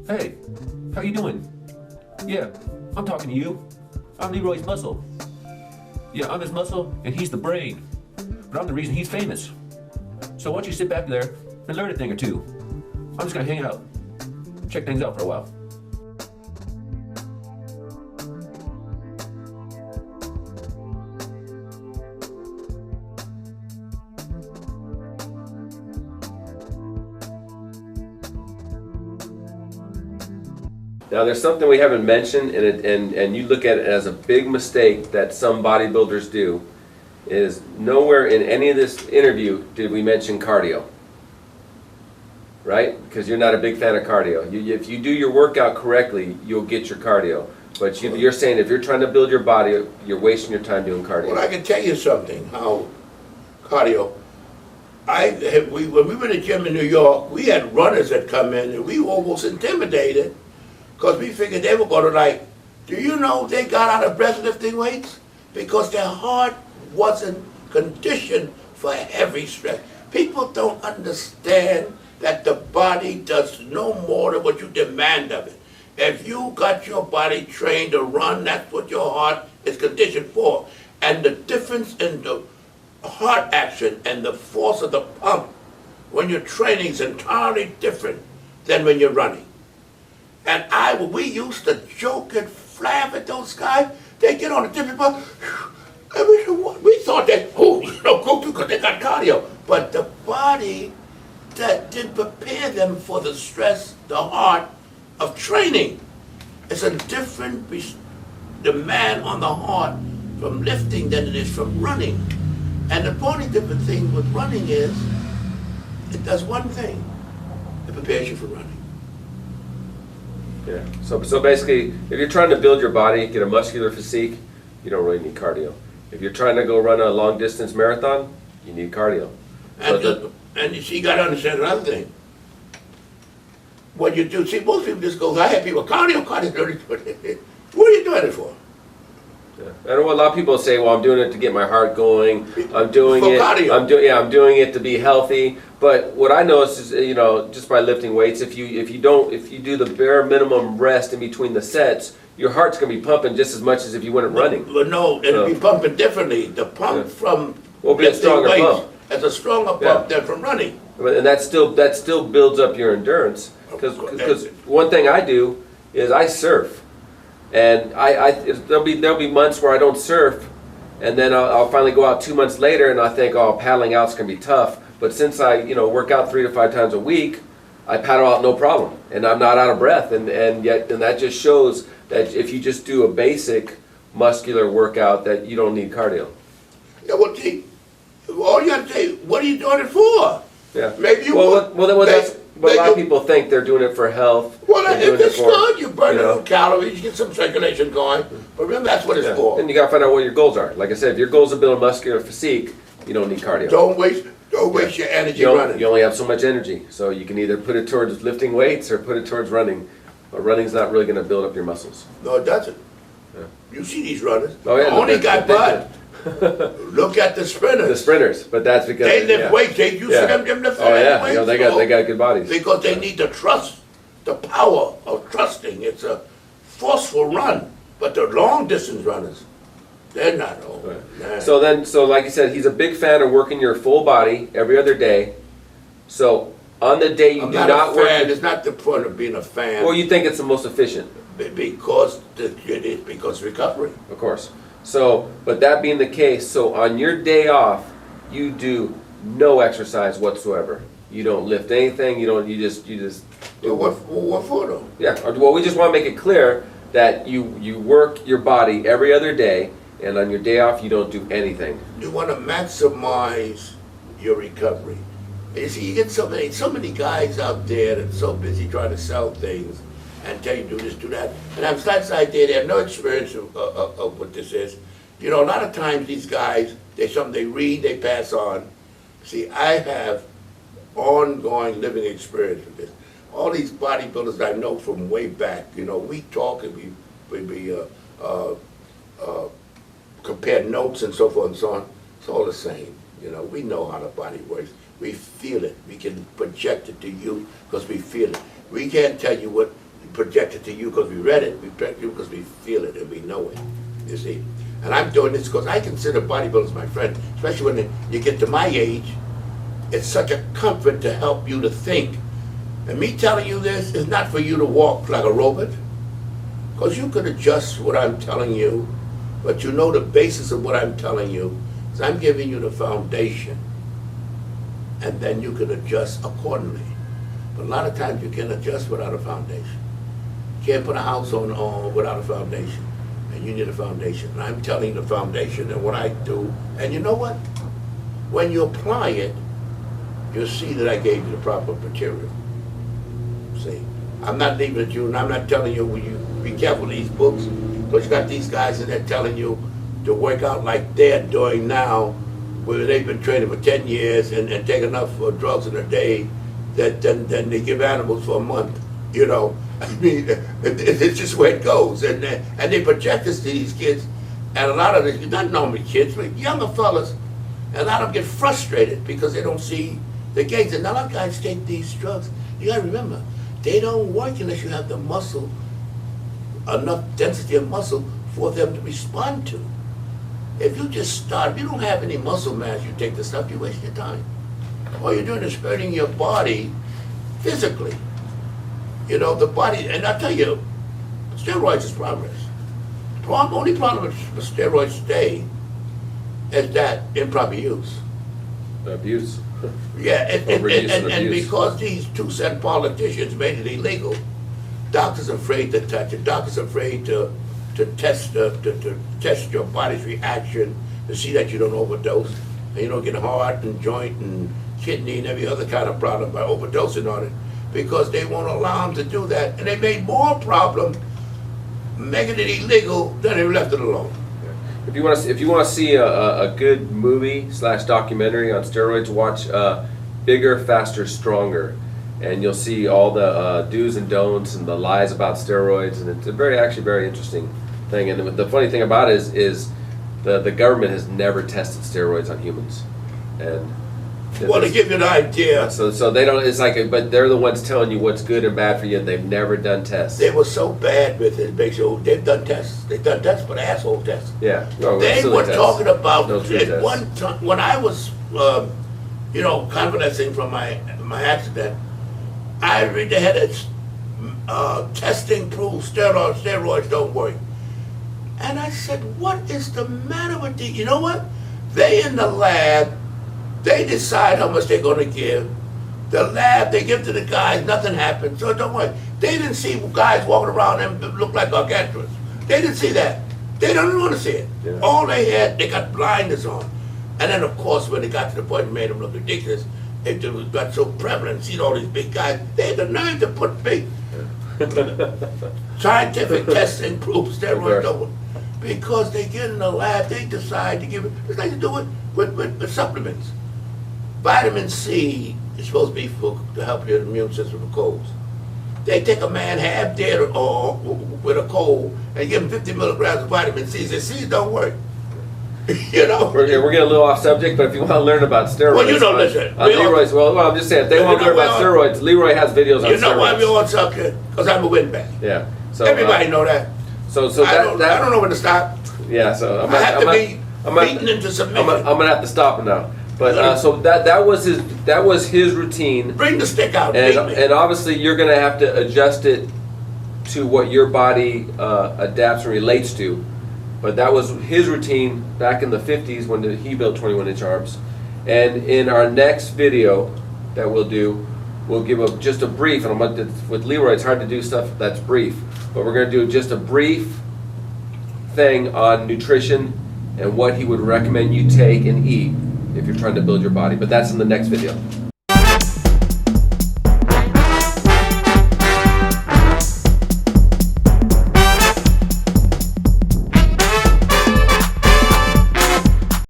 Hey, how you doing? Yeah, I'm talking to you. I'm Leroy's muscle. Yeah, I'm his muscle, and he's the brain. But I'm the reason he's famous. So why don't you sit back there and learn a thing or two? I'm just gonna hang out, check things out for a while. Now, there's something we haven't mentioned, and you look at it as a big mistake that some bodybuilders do, is nowhere in any of this interview did we mention cardio. Right? Because you're not a big fan of cardio. If you do your workout correctly, you'll get your cardio. But you're saying if you're trying to build your body, you're wasting your time doing cardio. Well, I can tell you something, how cardio, when we were in the gym in New York, we had runners that come in and we were almost intimidated because we figured they were going to do you know they got out of breath lifting weights? Because their heart wasn't conditioned for heavy stress. People don't understand that the body does no more than what you demand of it. If you got your body trained to run, that's what your heart is conditioned for. And the difference in the heart action and the force of the pump when you're training is entirely different than when you're running. And we used to joke and laugh at those guys. They get on a different pump. We thought that, go through because they got cardio. But the body that didn't prepare them for the stress, the heart of training. It's a different demand on the heart from lifting than it is from running. And the only different thing with running is, it does one thing, it prepares you for running. Yeah. So basically, if you're trying to build your body, get a muscular physique, you don't really need cardio. If you're trying to go run a long distance marathon, you need cardio. And you see, you got to understand another thing. What you do, see, most people just go, I have people, cardio. What are you doing it for? Yeah. I know a lot of people say, well, I'm doing it to get my heart going. I'm doing for it. Cardio. I'm doing it to be healthy. But what I notice is, just by lifting weights, if you do the bare minimum rest in between the sets, your heart's gonna be pumping just as much as if you went running. But no, it'll be pumping differently. The pump from will be a stronger pump. It's a stronger pump than from running. And that still builds up your endurance. Because one thing I do is I surf. And there'll be months where I don't surf, and then I'll finally go out 2 months later, and I think, oh, paddling out's gonna be tough. But since I work out 3 to 5 times a week, I paddle out no problem, and I'm not out of breath. And that just shows that if you just do a basic muscular workout, that you don't need cardio. Yeah, well, gee, all you have to say, what are you doing it for? Yeah. Maybe you a lot of people think they're doing it for health. Well, if it's good, you burn a little calories, you get some circulation going. But remember, that's what it's for. And you got to find out what your goals are. Like I said, if your goal is to build a muscular physique, you don't need cardio. Don't waste your energy running. You only have so much energy, so you can either put it towards lifting weights or put it towards running. But running's not really going to build up your muscles. No, it doesn't. Yeah. You see these runners. Oh yeah, only got butt. Look at the sprinters. The sprinters, but that's because they lift weights. They use them to lift weights. They got good bodies. Because they need to trust the power of trusting. It's a forceful run, but the long distance runners, they're not over. Right. So like you said, he's a big fan of working your full body every other day. So on the day you do not work, it's not the point of being a fan. Well, you think it's the most efficient because recovery. Of course. So, but that being the case, so on your day off, you do no exercise whatsoever. You don't lift anything. You just. Well, what for though? Yeah. Well, we just want to make it clear that you work your body every other day, and on your day off, you don't do anything. You want to maximize your recovery. You see, you get so many guys out there that are so busy trying to sell things and tell you do this, do that. And I'm side there, they have no experience of what this is. A lot of times these guys, they read, they pass on. See, I have ongoing living experience with this. All these bodybuilders I know from way back, we talk and we compare notes and so forth and so on. It's all the same. We know how the body works. We feel it. We can project it to you because we feel it. We can't tell you what project it to you because we read it, we project it because we feel it and we know it, you see. And I'm doing this because I consider bodybuilders my friend, especially when you get to my age. It's such a comfort to help you to think. And me telling you this is not for you to walk like a robot, because you could adjust what I'm telling you, but you know the basis of what I'm telling you is I'm giving you the foundation, and then you can adjust accordingly. But a lot of times you can't adjust without a foundation. You can't put a house on without a foundation, and you need a foundation. And I'm telling you the foundation and what I do, and you know what? When you apply it, you'll see that I gave you the proper material. See, I'm not leaving it you, and I'm not telling you, you be careful of these books, because you got these guys in there telling you to work out like they're doing now, where they've been training for 10 years and take enough drugs in a day that then they give animals for a month, you know. I mean, it's just where it goes. And they project this to these kids, and a lot of them, not normally kids, but younger fellas, and a lot of them get frustrated because they don't see the gains. And a lot of guys take these drugs. You gotta remember, they don't work unless you have the muscle, enough density of muscle for them to respond to. If you just start, if you don't have any muscle mass, you take the stuff, you waste your time. All you're doing is hurting your body physically. You know, the body, and I tell you, steroids is progress. The only problem with steroids today is that improper use. Abuse. Yeah, and abuse. because these 2-cent politicians made it illegal, doctors are afraid to touch it. Doctors are afraid to test your body's reaction to see that you don't overdose and you don't get heart and joint and kidney and every other kind of problem by overdosing on it, because they won't allow them to do that. And they made more problem making it illegal than they left it alone. If you want to see a good movie / documentary on steroids, watch Bigger, Faster, Stronger, and you'll see all the do's and don'ts and the lies about steroids, and it's actually very interesting thing. And the funny thing about it is the government has never tested steroids on humans, and well, to give you an idea, so they don't. It's like, but they're the ones telling you what's good and bad for you, and they've never done tests. They were so bad with it, they've done tests. They've done tests, but asshole tests. Yeah, they were tests. talking about No at one time when I was, convalescing from my accident. I read they had testing proves steroids don't work, and I said, what is the matter with these? You know what? They in the lab. They decide how much they're going to give. The lab, they give to the guys, nothing happens. So don't worry. They didn't see guys walking around and look like gargantuans. They didn't see that. They don't even want to see it. Yeah. All they had, they got blinders on. And then, of course, when it got to the point it made them look ridiculous, it got so prevalent, seeing all these big guys, they had the nerve to put big scientific testing proves steroids don't work. Because they get in the lab, they decide to give it, it's like they do it with supplements. Vitamin C is supposed to be to help your immune system with colds. They take a man half dead or with a cold and give him 50 milligrams of vitamin C. They say, don't work. You know? We're getting a little off subject, but if you want to learn about steroids, well, you don't listen. Leroy's, well, I'm just saying, if they want to learn about steroids, Leroy has videos on steroids. You know why we're on subject? Because I'm a windbag. Yeah. So everybody know that. So I don't know when to stop. Yeah. So I have to be beaten into submission. I'm gonna have to stop now. But so that was his routine. Bring the stick out. And obviously you're gonna have to adjust it to what your body adapts and relates to. But that was his routine back in the 50s when he built 21-inch arms. And in our next video that we'll do, we'll give just a brief. And with Leroy, it's hard to do stuff that's brief. But we're gonna do just a brief thing on nutrition and what he would recommend you take and eat if you're trying to build your body. But that's in the next video.